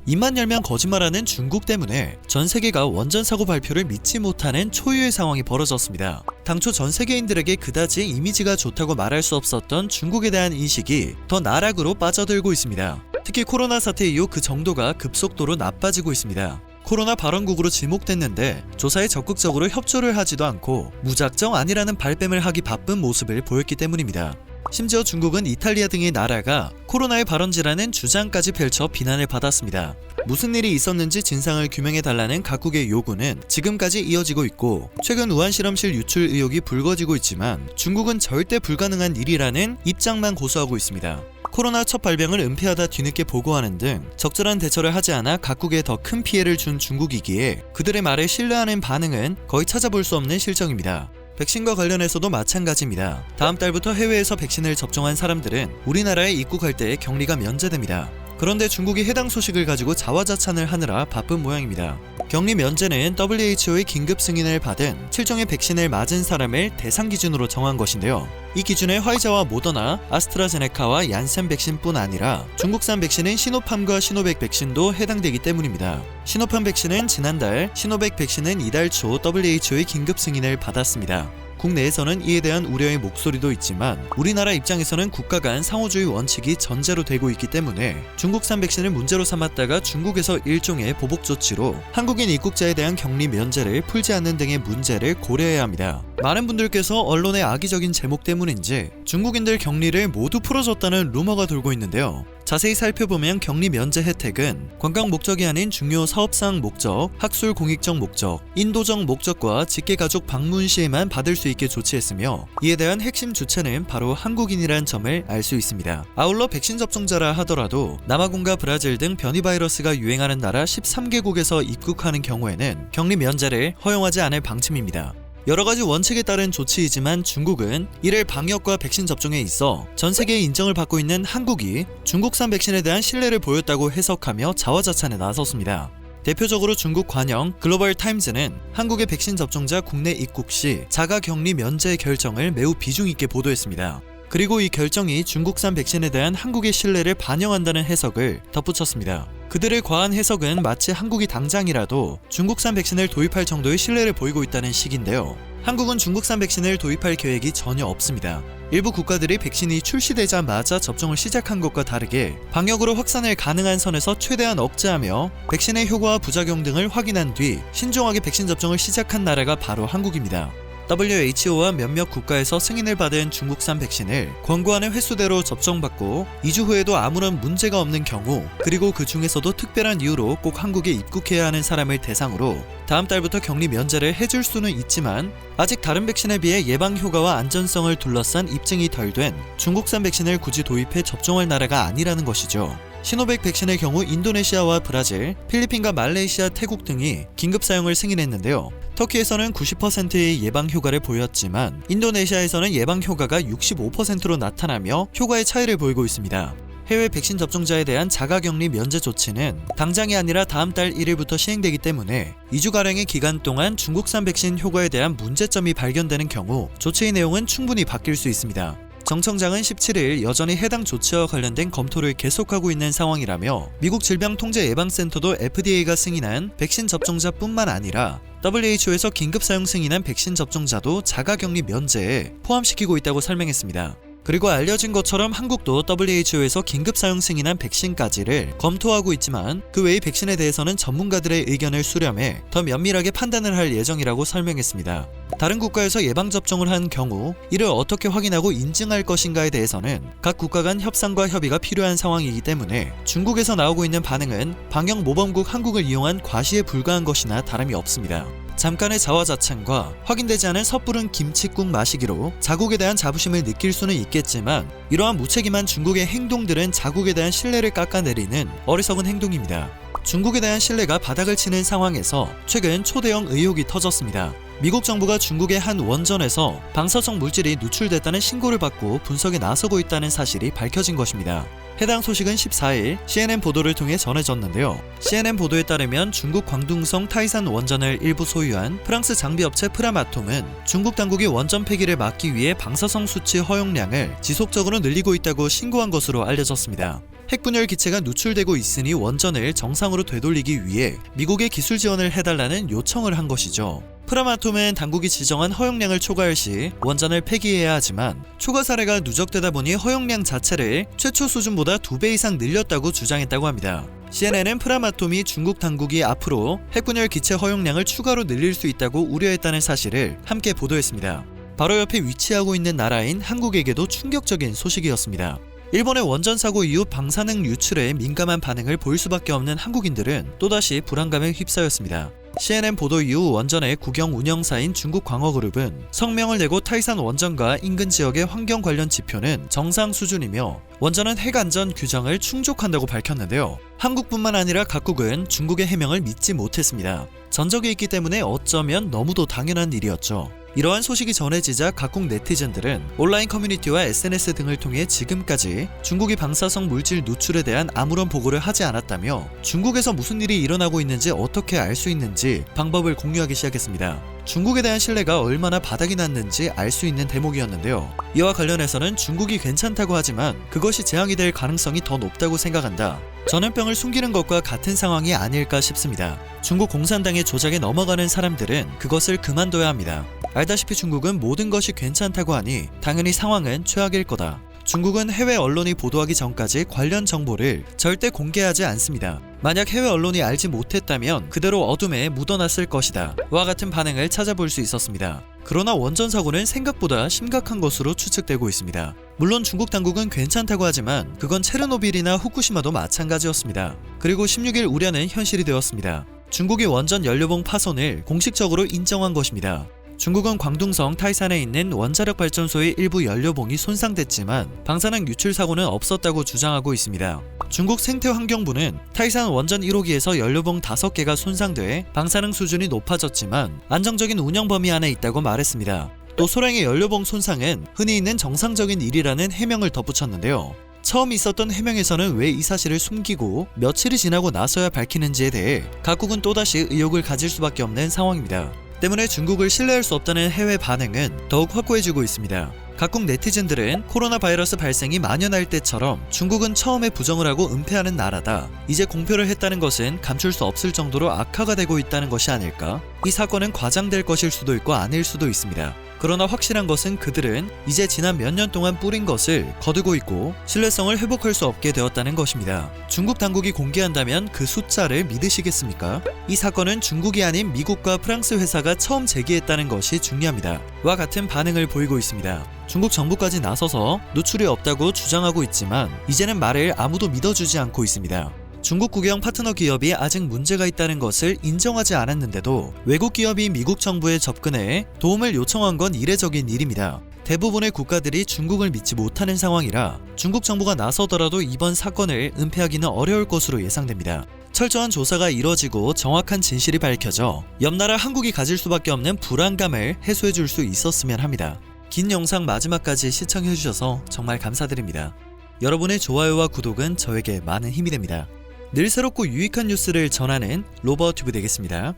입만 열면 거짓말하는 중국 때문에 전 세계가 원전 사고 발표를 믿지 못하는 초유의 상황이 벌어졌습니다. 당초 전 세계인들에게 그다지 이미지가 좋다고 말할 수 없었던 중국에 대한 인식이 더 나락으로 빠져들고 있습니다. 특히 코로나 사태 이후 그 정도가 급속도로 나빠지고 있습니다. 코로나 발원국으로 지목됐는데 조사에 적극적으로 협조를 하지도 않고 무작정 아니라는 발뺌을 하기 바쁜 모습을 보였기 때문입니다. 심지어 중국은 이탈리아 등의 나라가 코로나의 발원지라는 주장까지 펼쳐 비난을 받았습니다. 무슨 일이 있었는지 진상을 규명해달라는 각국의 요구는 지금까지 이어지고 있고, 최근 우한 실험실 유출 의혹이 불거지고 있지만 중국은 절대 불가능한 일이라는 입장만 고수하고 있습니다. 코로나 첫 발병을 은폐하다 뒤늦게 보고하는 등 적절한 대처를 하지 않아 각국에 더 큰 피해를 준 중국이기에 그들의 말을 신뢰하는 반응은 거의 찾아볼 수 없는 실정입니다. 백신과 관련해서도 마찬가지입니다. 다음 달부터 해외에서 백신을 접종한 사람들은 우리나라에 입국할 때 격리가 면제됩니다. 그런데 중국이 해당 소식을 가지고 자화자찬을 하느라 바쁜 모양입니다. 격리 면제는 WHO의 긴급 승인을 받은 7종의 백신을 맞은 사람을 대상 기준으로 정한 것인데요. 이 기준에 화이자와 모더나, 아스트라제네카와 얀센 백신뿐 아니라 중국산 백신인 시노팜과 시노백 백신도 해당되기 때문입니다. 시노팜 백신은 지난달, 시노백 백신은 이달 초 WHO의 긴급 승인을 받았습니다. 국내에서는 이에 대한 우려의 목소리도 있지만 우리나라 입장에서는 국가 간 상호주의 원칙이 전제로 되고 있기 때문에 중국산 백신을 문제로 삼았다가 중국에서 일종의 보복 조치로 한국인 입국자에 대한 격리 면제를 풀지 않는 등의 문제를 고려해야 합니다. 많은 분들께서 언론의 악의적인 제목 때문인지 중국인들 격리를 모두 풀어줬다는 루머가 돌고 있는데요. 자세히 살펴보면 격리 면제 혜택은 관광 목적이 아닌 중요 사업상 목적, 학술 공익적 목적, 인도적 목적과 직계가족 방문 시에만 받을 수 있게 조치했으며, 이에 대한 핵심 주체는 바로 한국인이란 점을 알 수 있습니다. 아울러 백신 접종자라 하더라도 남아공과 브라질 등 변이 바이러스가 유행하는 나라 13개국에서 입국하는 경우에는 격리 면제를 허용하지 않을 방침입니다. 여러가지 원칙에 따른 조치이지만 중국은 이를 방역과 백신 접종에 있어 전 세계의 인정을 받고 있는 한국이 중국산 백신에 대한 신뢰를 보였다고 해석하며 자화자찬에 나섰습니다. 대표적으로 중국 관영 글로벌 타임즈는 한국의 백신 접종자 국내 입국 시 자가격리 면제 결정을 매우 비중 있게 보도했습니다. 그리고 이 결정이 중국산 백신에 대한 한국의 신뢰를 반영한다는 해석을 덧붙였습니다. 그들의 과한 해석은 마치 한국이 당장이라도 중국산 백신을 도입할 정도의 신뢰를 보이고 있다는 식인데요. 한국은 중국산 백신을 도입할 계획이 전혀 없습니다. 일부 국가들이 백신이 출시되자마자 접종을 시작한 것과 다르게 방역으로 확산을 가능한 선에서 최대한 억제하며 백신의 효과와 부작용 등을 확인한 뒤 신중하게 백신 접종을 시작한 나라가 바로 한국입니다. WHO와 몇몇 국가에서 승인을 받은 중국산 백신을 권고하는 횟수대로 접종받고 2주 후에도 아무런 문제가 없는 경우, 그리고 그 중에서도 특별한 이유로 꼭 한국에 입국해야 하는 사람을 대상으로 다음 달부터 격리 면제를 해줄 수는 있지만, 아직 다른 백신에 비해 예방 효과와 안전성을 둘러싼 입증이 덜 된 중국산 백신을 굳이 도입해 접종할 나라가 아니라는 것이죠. 시노백 백신의 경우 인도네시아와 브라질, 필리핀과 말레이시아, 태국 등이 긴급 사용을 승인했는데요. 터키에서는 90%의 예방 효과를 보였지만 인도네시아에서는 예방 효과가 65%로 나타나며 효과의 차이를 보이고 있습니다. 해외 백신 접종자에 대한 자가격리 면제 조치는 당장이 아니라 다음 달 1일부터 시행되기 때문에 2주가량의 기간 동안 중국산 백신 효과에 대한 문제점이 발견되는 경우 조치의 내용은 충분히 바뀔 수 있습니다. 정 청장은 17일 여전히 해당 조치와 관련된 검토를 계속하고 있는 상황이라며, 미국 질병통제예방센터도 FDA가 승인한 백신 접종자뿐만 아니라 WHO에서 긴급 사용 승인한 백신 접종자도 자가격리 면제에 포함시키고 있다고 설명했습니다. 그리고 알려진 것처럼 한국도 WHO에서 긴급 사용 승인한 백신까지를 검토하고 있지만 그 외의 백신에 대해서는 전문가들의 의견을 수렴해 더 면밀하게 판단을 할 예정이라고 설명했습니다. 다른 국가에서 예방접종을 한 경우 이를 어떻게 확인하고 인증할 것인가에 대해서는 각 국가 간 협상과 협의가 필요한 상황이기 때문에 중국에서 나오고 있는 반응은 방역 모범국 한국을 이용한 과시에 불과한 것이나 다름이 없습니다. 잠깐의 자화자찬과 확인되지 않은 섣부른 김칫국 마시기로 자국에 대한 자부심을 느낄 수는 있겠지만, 이러한 무책임한 중국의 행동들은 자국에 대한 신뢰를 깎아내리는 어리석은 행동입니다. 중국에 대한 신뢰가 바닥을 치는 상황에서 최근 초대형 의혹이 터졌습니다. 미국 정부가 중국의 한 원전에서 방사성 물질이 누출됐다는 신고를 받고 분석에 나서고 있다는 사실이 밝혀진 것입니다. 해당 소식은 14일 CNN 보도를 통해 전해졌는데요. CNN 보도에 따르면 중국 광둥성 타이산 원전을 일부 소유한 프랑스 장비업체 프라마톰은 중국 당국이 원전 폐기를 막기 위해 방사성 수치 허용량을 지속적으로 늘리고 있다고 신고한 것으로 알려졌습니다. 핵분열 기체가 누출되고 있으니 원전을 정상으로 되돌리기 위해 미국에 기술 지원을 해달라는 요청을 한 것이죠. 프라마톰은 당국이 지정한 허용량을 초과할 시 원전을 폐기해야 하지만 초과 사례가 누적되다 보니 허용량 자체를 최초 수준보다 2배 이상 늘렸다고 주장했다고 합니다. CNN은 프라마톰이 중국 당국이 앞으로 핵분열 기체 허용량을 추가로 늘릴 수 있다고 우려했다는 사실을 함께 보도했습니다. 바로 옆에 위치하고 있는 나라인 한국에게도 충격적인 소식이었습니다. 일본의 원전 사고 이후 방사능 유출에 민감한 반응을 보일 수밖에 없는 한국인들은 또다시 불안감에 휩싸였습니다. CNN 보도 이후 원전의 국영 운영사인 중국광허그룹은 성명을 내고 타이산 원전과 인근 지역의 환경 관련 지표는 정상 수준이며 원전은 핵안전 규정을 충족한다고 밝혔는데요. 한국뿐만 아니라 각국은 중국의 해명을 믿지 못했습니다. 전적이 있기 때문에 어쩌면 너무도 당연한 일이었죠. 이러한 소식이 전해지자 각국 네티즌들은 온라인 커뮤니티와 SNS 등을 통해 지금까지 중국이 방사성 물질 누출에 대한 아무런 보고를 하지 않았다며 중국에서 무슨 일이 일어나고 있는지 어떻게 알 수 있는지 방법을 공유하기 시작했습니다. 중국에 대한 신뢰가 얼마나 바닥이 났는지 알 수 있는 대목이었는데요. 이와 관련해서는 중국이 괜찮다고 하지만 그것이 재앙이 될 가능성이 더 높다고 생각한다. 전염병을 숨기는 것과 같은 상황이 아닐까 싶습니다. 중국 공산당의 조작에 넘어가는 사람들은 그것을 그만둬야 합니다. 알다시피 중국은 모든 것이 괜찮다고 하니 당연히 상황은 최악일 거다. 중국은 해외 언론이 보도하기 전까지 관련 정보를 절대 공개하지 않습니다. 만약 해외 언론이 알지 못했다면 그대로 어둠에 묻어놨을 것이다. 와 같은 반응을 찾아볼 수 있었습니다. 그러나 원전 사고는 생각보다 심각한 것으로 추측되고 있습니다. 물론 중국 당국은 괜찮다고 하지만 그건 체르노빌이나 후쿠시마도 마찬가지였습니다. 그리고 16일 우려는 현실이 되었습니다. 중국이 원전 연료봉 파손을 공식적으로 인정한 것입니다. 중국은 광둥성 타이산에 있는 원자력 발전소의 일부 연료봉이 손상됐지만 방사능 유출 사고는 없었다고 주장하고 있습니다. 중국 생태환경부는 타이산 원전 1호기에서 연료봉 5개가 손상돼 방사능 수준이 높아졌지만 안정적인 운영 범위 안에 있다고 말했습니다. 또 소량의 연료봉 손상은 흔히 있는 정상적인 일이라는 해명을 덧붙였는데요. 처음 있었던 해명에서는 왜 이 사실을 숨기고 며칠이 지나고 나서야 밝히는지에 대해 각국은 또다시 의혹을 가질 수밖에 없는 상황입니다. 때문에 중국을 신뢰할 수 없다는 해외 반응은 더욱 확고해지고 있습니다. 각국 네티즌들은 코로나 바이러스 발생이 만연할 때처럼 중국은 처음에 부정을 하고 은폐하는 나라다. 이제 공표를 했다는 것은 감출 수 없을 정도로 악화가 되고 있다는 것이 아닐까? 이 사건은 과장될 것일 수도 있고 아닐 수도 있습니다. 그러나 확실한 것은 그들은 이제 지난 몇 년 동안 뿌린 것을 거두고 있고 신뢰성을 회복할 수 없게 되었다는 것입니다. 중국 당국이 공개한다면 그 숫자를 믿으시겠습니까? 이 사건은 중국이 아닌 미국과 프랑스 회사가 처음 제기했다는 것이 중요합니다. 와 같은 반응을 보이고 있습니다. 중국 정부까지 나서서 누출이 없다고 주장하고 있지만 이제는 말을 아무도 믿어주지 않고 있습니다. 중국 국영 파트너 기업이 아직 문제가 있다는 것을 인정하지 않았는데도 외국 기업이 미국 정부에 접근해 도움을 요청한 건 이례적인 일입니다. 대부분의 국가들이 중국을 믿지 못하는 상황이라 중국 정부가 나서더라도 이번 사건을 은폐하기는 어려울 것으로 예상됩니다. 철저한 조사가 이뤄지고 정확한 진실이 밝혀져 옆나라 한국이 가질 수밖에 없는 불안감을 해소해줄 수 있었으면 합니다. 긴 영상 마지막까지 시청해주셔서 정말 감사드립니다. 여러분의 좋아요와 구독은 저에게 많은 힘이 됩니다. 늘 새롭고 유익한 뉴스를 전하는 로버튜브 되겠습니다.